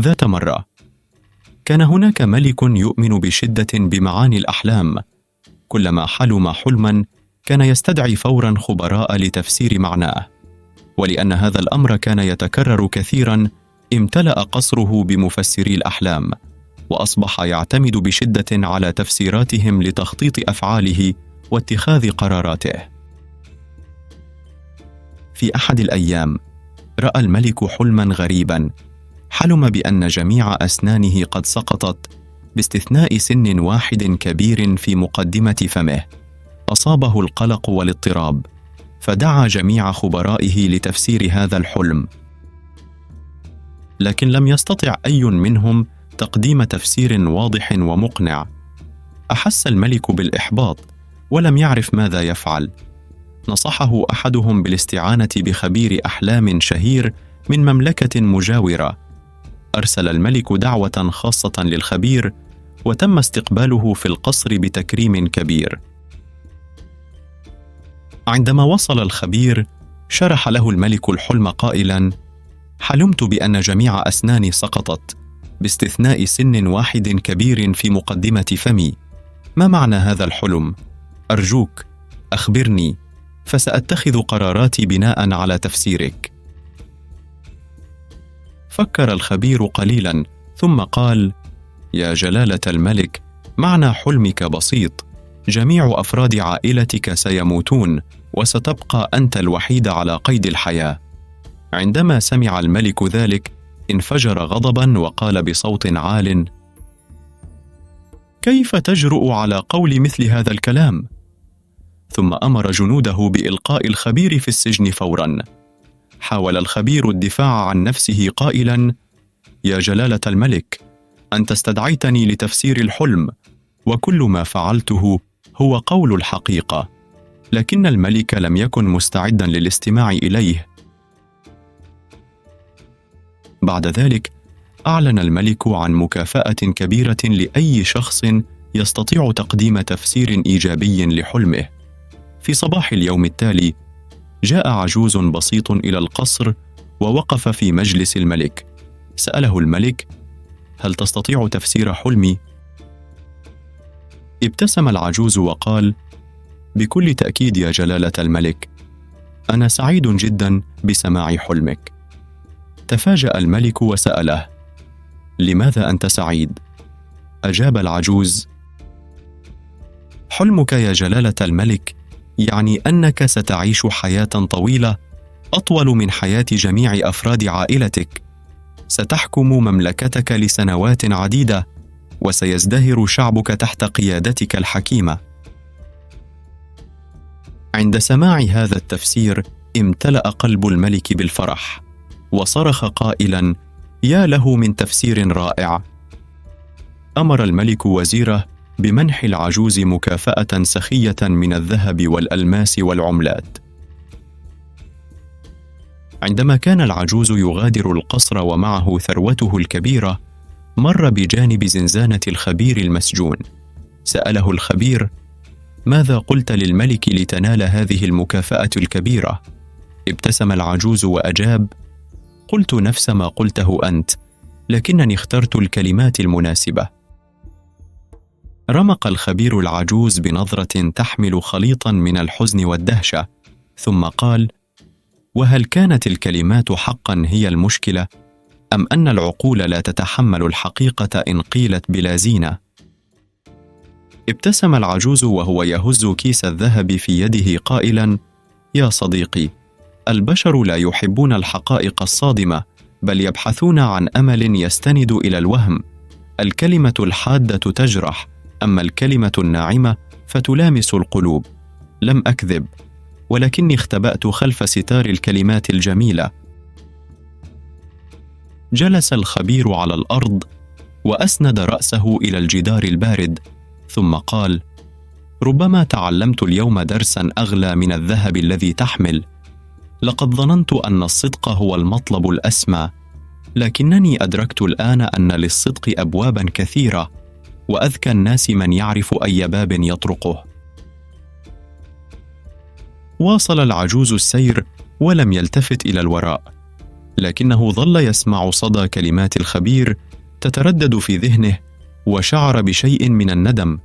ذات مرة كان هناك ملك يؤمن بشدة بمعاني الأحلام. كلما حلم حلما كان يستدعي فورا خبراء لتفسير معناه، ولأن هذا الأمر كان يتكرر كثيرا امتلأ قصره بمفسري الأحلام، وأصبح يعتمد بشدة على تفسيراتهم لتخطيط أفعاله واتخاذ قراراته. في أحد الأيام رأى الملك حلما غريبا. حلم بأن جميع أسنانه قد سقطت باستثناء سن واحد كبير في مقدمة فمه. أصابه القلق والاضطراب، فدعا جميع خبرائه لتفسير هذا الحلم، لكن لم يستطع أي منهم تقديم تفسير واضح ومقنع. أحس الملك بالإحباط ولم يعرف ماذا يفعل. نصحه أحدهم بالاستعانة بخبير أحلام شهير من مملكة مجاورة. أرسل الملك دعوة خاصة للخبير، وتم استقباله في القصر بتكريم كبير. عندما وصل الخبير شرح له الملك الحلم قائلا: حلمت بأن جميع أسناني سقطت باستثناء سن واحد كبير في مقدمة فمي. ما معنى هذا الحلم؟ أرجوك أخبرني، فسأتخذ قراراتي بناء على تفسيرك. فكر الخبير قليلا ثم قال: يا جلالة الملك، معنى حلمك بسيط. جميع أفراد عائلتك سيموتون، وستبقى أنت الوحيد على قيد الحياة. عندما سمع الملك ذلك انفجر غضبا وقال بصوت عال: كيف تجرؤ على قول مثل هذا الكلام؟ ثم أمر جنوده بإلقاء الخبير في السجن فورا. حاول الخبير الدفاع عن نفسه قائلا: يا جلالة الملك، أنت استدعيتني لتفسير الحلم، وكل ما فعلته هو قول الحقيقة. لكن الملك لم يكن مستعدا للاستماع إليه. بعد ذلك أعلن الملك عن مكافأة كبيرة لأي شخص يستطيع تقديم تفسير إيجابي لحلمه. في صباح اليوم التالي جاء عجوز بسيط إلى القصر ووقف في مجلس الملك. سأله الملك: هل تستطيع تفسير حلمي؟ ابتسم العجوز وقال: بكل تأكيد يا جلالة الملك، أنا سعيد جدا بسماع حلمك. تفاجأ الملك وسأله: لماذا أنت سعيد؟ أجاب العجوز: حلمك يا جلالة الملك يعني أنك ستعيش حياة طويلة أطول من حياة جميع أفراد عائلتك. ستحكم مملكتك لسنوات عديدة، وسيزدهر شعبك تحت قيادتك الحكيمة. عند سماع هذا التفسير امتلأ قلب الملك بالفرح، وصرخ قائلا: يا له من تفسير رائع! أمر الملك وزيره بمنح العجوز مكافأة سخية من الذهب والألماس والعملات. عندما كان العجوز يغادر القصر ومعه ثروته الكبيرة، مر بجانب زنزانة الخبير المسجون. سأله الخبير: ماذا قلت للملك لتنال هذه المكافأة الكبيرة؟ ابتسم العجوز وأجاب: قلت نفس ما قلته أنت، لكنني اخترت الكلمات المناسبة. رمق الخبير العجوز بنظرة تحمل خليطا من الحزن والدهشة، ثم قال: وهل كانت الكلمات حقا هي المشكلة، أم أن العقول لا تتحمل الحقيقة إن قيلت بلا زينة؟ ابتسم العجوز وهو يهز كيس الذهب في يده قائلا: يا صديقي، البشر لا يحبون الحقائق الصادمة، بل يبحثون عن أمل يستند إلى الوهم. الكلمة الحادة تجرح، أما الكلمة الناعمة فتلامس القلوب. لم أكذب، ولكني اختبأت خلف ستار الكلمات الجميلة. جلس الخبير على الأرض وأسند رأسه إلى الجدار البارد، ثم قال: ربما تعلمت اليوم درسا أغلى من الذهب الذي تحمل. لقد ظننت أن الصدق هو المطلب الأسمى، لكنني أدركت الآن أن للصدق أبوابا كثيرة، وأذكى الناس من يعرف أي باب يطرقه. واصل العجوز السير ولم يلتفت إلى الوراء، لكنه ظل يسمع صدى كلمات الخبير تتردد في ذهنه، وشعر بشيء من الندم،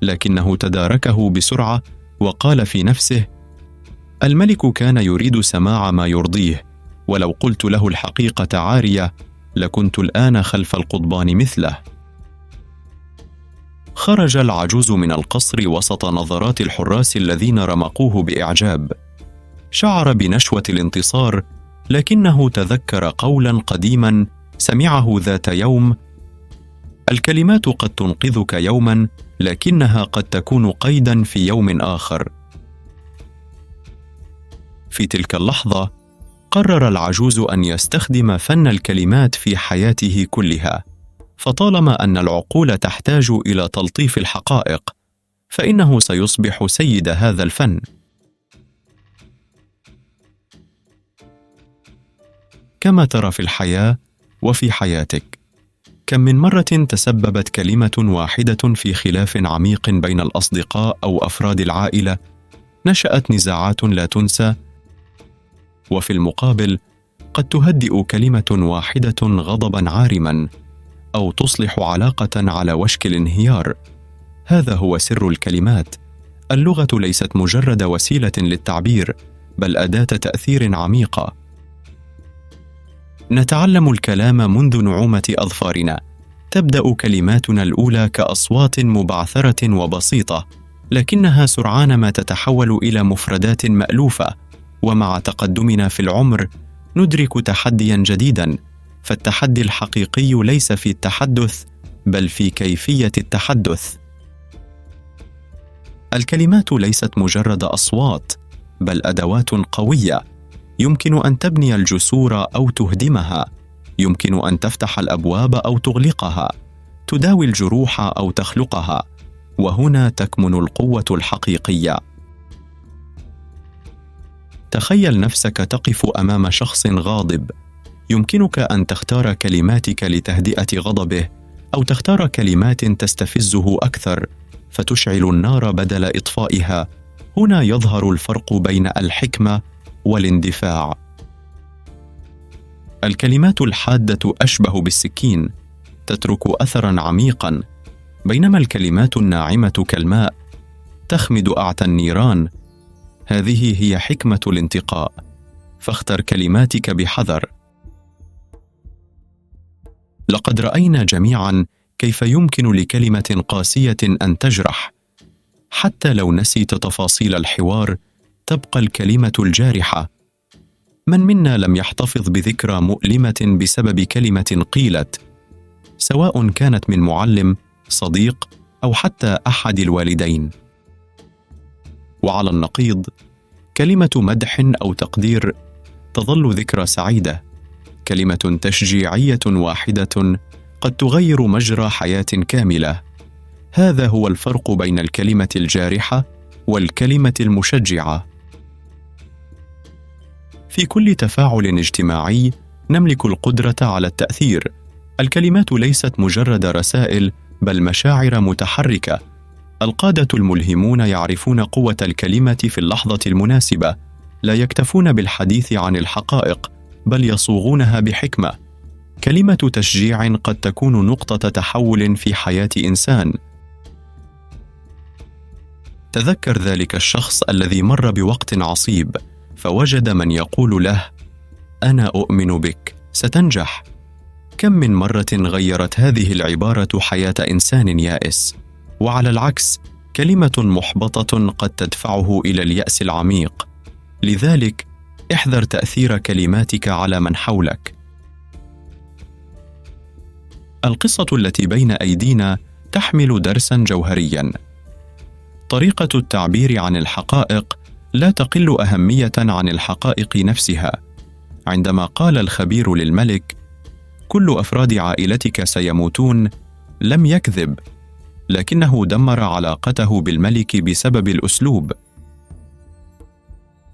لكنه تداركه بسرعة وقال في نفسه: الملك كان يريد سماع ما يرضيه، ولو قلت له الحقيقة عارية لكنت الآن خلف القضبان مثله. خرج العجوز من القصر وسط نظرات الحراس الذين رمقوه بإعجاب. شعر بنشوة الانتصار، لكنه تذكر قولا قديما سمعه ذات يوم: الكلمات قد تنقذك يوما، لكنها قد تكون قيدا في يوم آخر. في تلك اللحظة قرر العجوز أن يستخدم فن الكلمات في حياته كلها، فطالما أن العقول تحتاج إلى تلطيف الحقائق، فإنه سيصبح سيد هذا الفن. كما ترى في الحياة وفي حياتك، كم من مرة تسببت كلمة واحدة في خلاف عميق بين الأصدقاء أو أفراد العائلة، نشأت نزاعات لا تنسى، وفي المقابل قد تهدئ كلمة واحدة غضبا عارما، أو تصلح علاقة على وشك الانهيار. هذا هو سر الكلمات. اللغة ليست مجرد وسيلة للتعبير، بل أداة تأثير عميقة. نتعلم الكلام منذ نعومة أظفارنا. تبدأ كلماتنا الأولى كأصوات مبعثرة وبسيطة، لكنها سرعان ما تتحول إلى مفردات مألوفة. ومع تقدمنا في العمر ندرك تحدياً جديداً، فالتحدي الحقيقي ليس في التحدث بل في كيفية التحدث. الكلمات ليست مجرد أصوات، بل أدوات قوية، يمكن أن تبني الجسور أو تهدمها، يمكن أن تفتح الأبواب أو تغلقها، تداوي الجروح أو تخلقها، وهنا تكمن القوة الحقيقية. تخيل نفسك تقف أمام شخص غاضب، يمكنك أن تختار كلماتك لتهدئة غضبه، أو تختار كلمات تستفزه أكثر فتشعل النار بدل إطفائها. هنا يظهر الفرق بين الحكمة والاندفاع. الكلمات الحادة أشبه بالسكين، تترك أثراً عميقاً، بينما الكلمات الناعمة كالماء تخمد أعتى النيران. هذه هي حكمة الانتقاء، فاختر كلماتك بحذر. لقد رأينا جميعاً كيف يمكن لكلمة قاسية أن تجرح. حتى لو نسيت تفاصيل الحوار، تبقى الكلمة الجارحة. من منا لم يحتفظ بذكرى مؤلمة بسبب كلمة قيلت، سواء كانت من معلم، صديق، أو حتى أحد الوالدين؟ وعلى النقيض، كلمة مدح أو تقدير تظل ذكرى سعيدة. كلمة تشجيعية واحدة قد تغير مجرى حياة كاملة. هذا هو الفرق بين الكلمة الجارحة والكلمة المشجعة. في كل تفاعل اجتماعي نملك القدرة على التأثير. الكلمات ليست مجرد رسائل، بل مشاعر متحركة. القادة الملهمون يعرفون قوة الكلمة في اللحظة المناسبة، لا يكتفون بالحديث عن الحقائق، بل يصوغونها بحكمة. كلمة تشجيع قد تكون نقطة تحول في حياة إنسان. تذكر ذلك الشخص الذي مر بوقت عصيب، فوجد من يقول له: أنا أؤمن بك، ستنجح. كم من مرة غيرت هذه العبارة حياة إنسان يائس؟ وعلى العكس، كلمة محبطة قد تدفعه إلى اليأس العميق. لذلك، احذر تأثير كلماتك على من حولك. القصة التي بين أيدينا تحمل درساً جوهرياً. طريقة التعبير عن الحقائق لا تقل أهمية عن الحقائق نفسها. عندما قال الخبير للملك: كل أفراد عائلتك سيموتون، لم يكذب، لكنه دمر علاقته بالملك بسبب الأسلوب.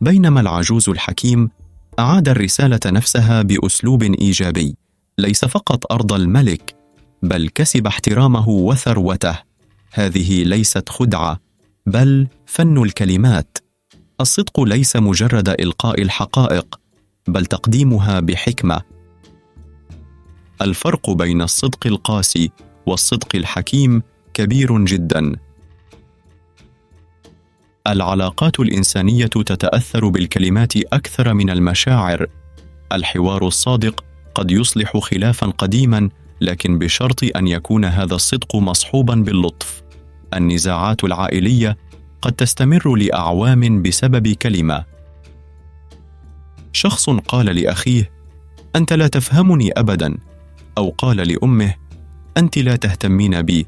بينما العجوز الحكيم أعاد الرسالة نفسها بأسلوب إيجابي، ليس فقط أرضى الملك، بل كسب احترامه وثروته. هذه ليست خدعة، بل فن الكلمات. الصدق ليس مجرد إلقاء الحقائق، بل تقديمها بحكمة، الفرق بين الصدق القاسي والصدق الحكيم كبير جدا. العلاقات الإنسانية تتأثر بالكلمات أكثر من المشاعر. الحوار الصادق قد يصلح خلافا قديما، لكن بشرط أن يكون هذا الصدق مصحوبا باللطف. النزاعات العائلية قد تستمر لأعوام بسبب كلمة. شخص قال لأخيه: أنت لا تفهمني أبدا، أو قال لأمه: أنت لا تهتمين بي.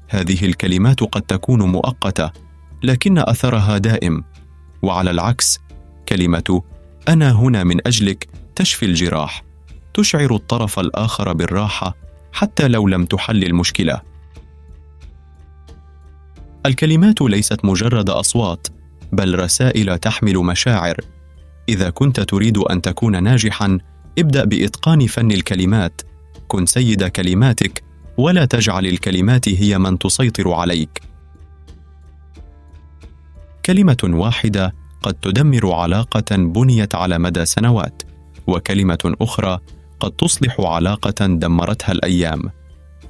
هذه الكلمات قد تكون مؤقتة، لكن أثرها دائم. وعلى العكس، كلمة أنا هنا من أجلك تشفي الجراح، تشعر الطرف الآخر بالراحة حتى لو لم تحل المشكلة. الكلمات ليست مجرد أصوات، بل رسائل تحمل مشاعر. إذا كنت تريد أن تكون ناجحاً، ابدأ بإتقان فن الكلمات. كن سيد كلماتك، ولا تجعل الكلمات هي من تسيطر عليك. كلمة واحدة قد تدمر علاقة بنيت على مدى سنوات، وكلمة أخرى قد تصلح علاقة دمرتها الأيام.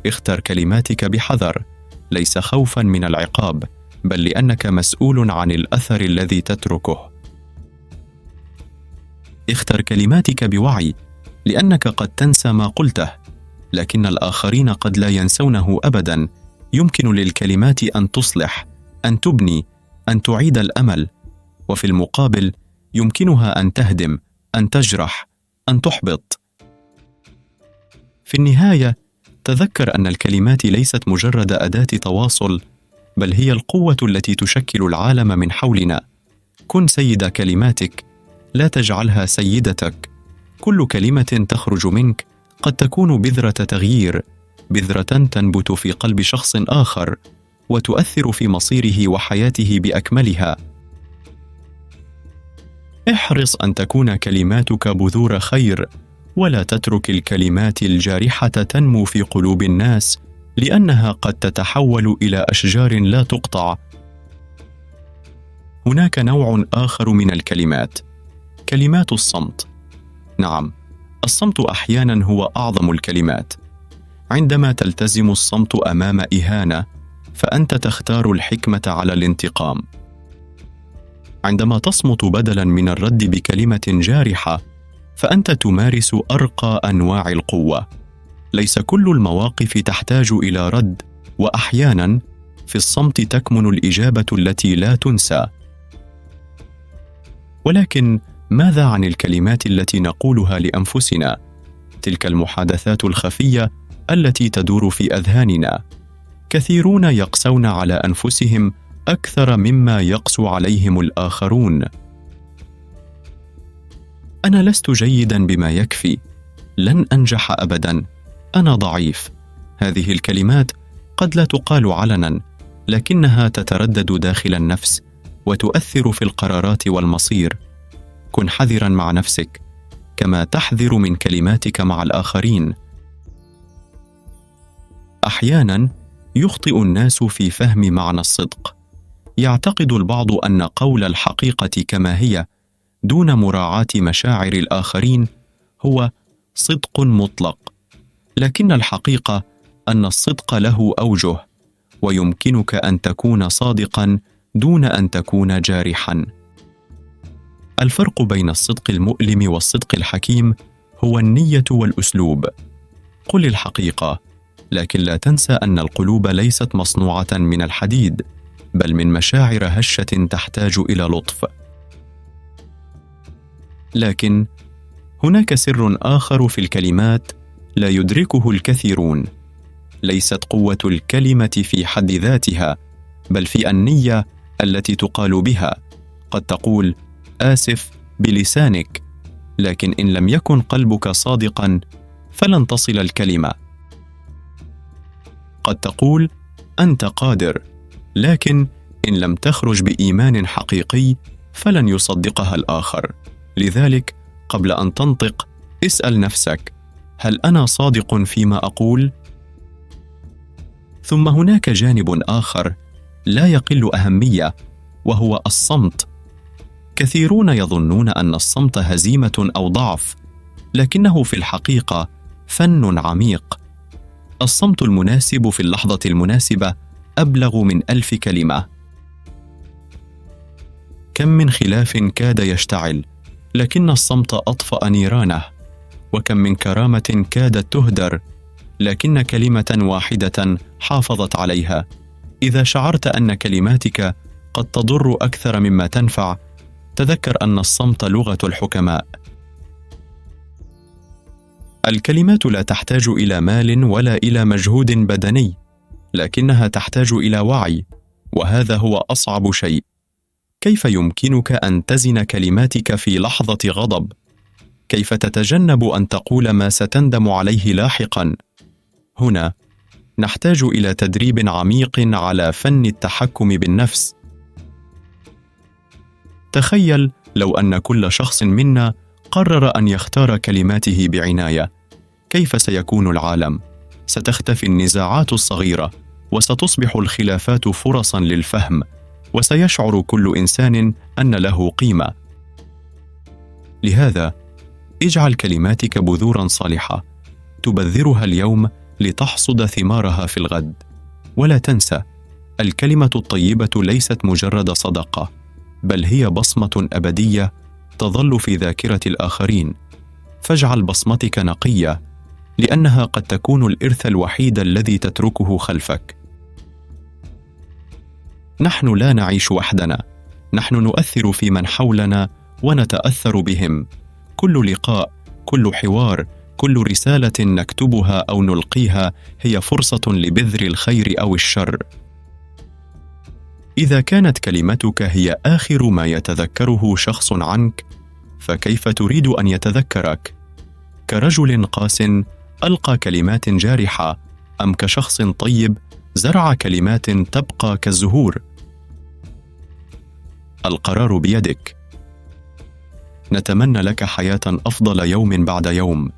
اختر كلماتك بحذر، ليس خوفاً من العقاب، بل لأنك مسؤول عن الأثر الذي تتركه. اختر كلماتك بوعي، لأنك قد تنسى ما قلته، لكن الآخرين قد لا ينسونه أبداً. يمكن للكلمات أن تصلح، أن تبني، أن تعيد الأمل، وفي المقابل يمكنها أن تهدم، أن تجرح، أن تحبط. في النهاية، تذكر أن الكلمات ليست مجرد أداة تواصل، بل هي القوة التي تشكل العالم من حولنا. كن سيد كلماتك، لا تجعلها سيدتك. كل كلمة تخرج منك قد تكون بذرة تغيير، بذرة تنبت في قلب شخص آخر وتؤثر في مصيره وحياته بأكملها. احرص أن تكون كلماتك بذور خير، ولا تترك الكلمات الجارحة تنمو في قلوب الناس، لأنها قد تتحول إلى أشجار لا تقطع. هناك نوع آخر من الكلمات، كلمات الصمت. نعم، الصمت أحيانا هو أعظم الكلمات. عندما تلتزم الصمت أمام إهانة، فأنت تختار الحكمة على الانتقام. عندما تصمت بدلاً من الرد بكلمة جارحة، فأنت تمارس أرقى أنواع القوة. ليس كل المواقف تحتاج إلى رد، وأحياناً في الصمت تكمن الإجابة التي لا تنسى. ولكن ماذا عن الكلمات التي نقولها لأنفسنا؟ تلك المحادثات الخفية التي تدور في أذهاننا. كثيرون يقسون على أنفسهم أكثر مما يقسو عليهم الآخرون. أنا لست جيداً بما يكفي، لن أنجح أبداً، أنا ضعيف. هذه الكلمات قد لا تقال علناً، لكنها تتردد داخل النفس وتؤثر في القرارات والمصير. كن حذراً مع نفسك، كما تحذر من كلماتك مع الآخرين. أحياناً يخطئ الناس في فهم معنى الصدق. يعتقد البعض أن قول الحقيقة كما هي دون مراعاة مشاعر الآخرين هو صدق مطلق، لكن الحقيقة أن الصدق له أوجه، ويمكنك أن تكون صادقاً دون أن تكون جارحاً. الفرق بين الصدق المؤلم والصدق الحكيم هو النية والأسلوب. قل الحقيقة، لكن لا تنسى أن القلوب ليست مصنوعة من الحديد، بل من مشاعر هشة تحتاج إلى لطف. لكن هناك سر آخر في الكلمات لا يدركه الكثيرون. ليست قوة الكلمة في حد ذاتها، بل في النية التي تقال بها. قد تقول آسف بلسانك، لكن إن لم يكن قلبك صادقاً فلن تصل الكلمة. قد تقول أنت قادر، لكن إن لم تخرج بإيمان حقيقي فلن يصدقها الآخر. لذلك قبل أن تنطق اسأل نفسك: هل أنا صادق فيما أقول؟ ثم هناك جانب آخر لا يقل أهمية، وهو الصمت. كثيرون يظنون أن الصمت هزيمة أو ضعف، لكنه في الحقيقة فن عميق. الصمت المناسب في اللحظة المناسبة أبلغ من 1000 كلمة. كم من خلاف كاد يشتعل، لكن الصمت أطفأ نيرانه. وكم من كرامة كادت تهدر، لكن كلمة واحدة حافظت عليها. إذا شعرت أن كلماتك قد تضر أكثر مما تنفع، تذكر أن الصمت لغة الحكماء. الكلمات لا تحتاج إلى مال ولا إلى مجهود بدني، لكنها تحتاج إلى وعي، وهذا هو أصعب شيء. كيف يمكنك أن تزن كلماتك في لحظة غضب؟ كيف تتجنب أن تقول ما ستندم عليه لاحقاً؟ هنا نحتاج إلى تدريب عميق على فن التحكم بالنفس. تخيل لو أن كل شخص منا قرر أن يختار كلماته بعناية، كيف سيكون العالم؟ ستختفي النزاعات الصغيرة، وستصبح الخلافات فرصاً للفهم، وسيشعر كل إنسان أن له قيمة. لهذا اجعل كلماتك بذوراً صالحة تبذرها اليوم لتحصد ثمارها في الغد. ولا تنسى، الكلمة الطيبة ليست مجرد صدقة، بل هي بصمة أبدية تظل في ذاكرة الآخرين. فاجعل بصمتك نقية، لأنها قد تكون الإرث الوحيد الذي تتركه خلفك. نحن لا نعيش وحدنا، نحن نؤثر في من حولنا ونتأثر بهم. كل لقاء، كل حوار، كل رسالة نكتبها أو نلقيها هي فرصة لبذر الخير أو الشر. إذا كانت كلمتك هي آخر ما يتذكره شخص عنك، فكيف تريد أن يتذكرك؟ كرجل قاس ألقى كلمات جارحة، أم كشخص طيب زرع كلمات تبقى كالزهور؟ القرار بيدك. نتمنى لك حياة أفضل يوم بعد يوم،